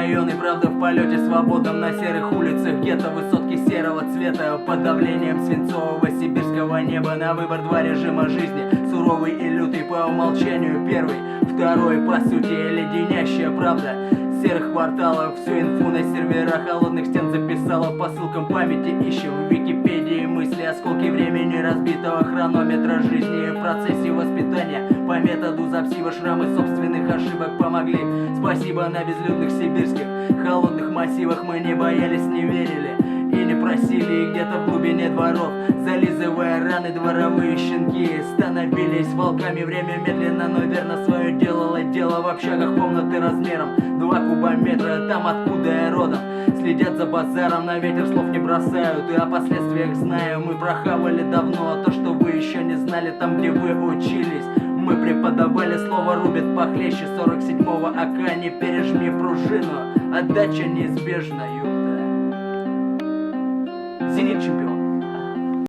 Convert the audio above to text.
районы, правда в полете свободном. На серых улицах гетто высотки серого цвета. Под давлением свинцового сибирского неба. На выбор два режима жизни, суровый и лютый по умолчанию первый, второй по сути леденящая правда. В серых кварталах всю инфу на серверах холодных стен записала. По ссылкам памяти ищем в Википедии мысли, осколки времени разбитого хронометра жизни. В процессе воспитания по методу Запсива шрамы собственных ошибок помогли. Спасибо на безлюдных сибирских холодных массивах мы не боялись, не верили и не просили. И где-то в глубине дворов, зализывая раны, дворовые щенки становились волками. Время медленно, но верно свое делало дело. В общагах комнаты размером 2 кубометра, там откуда я родом. Следят за базаром, на ветер слов не бросают. И о последствиях знаю, мы прохавали давно. А то, что вы еще не знали, там где вы учились, мы преподавали. Слово рубит похлеще 47-го АК. Не пережми пружину, отдача неизбежною.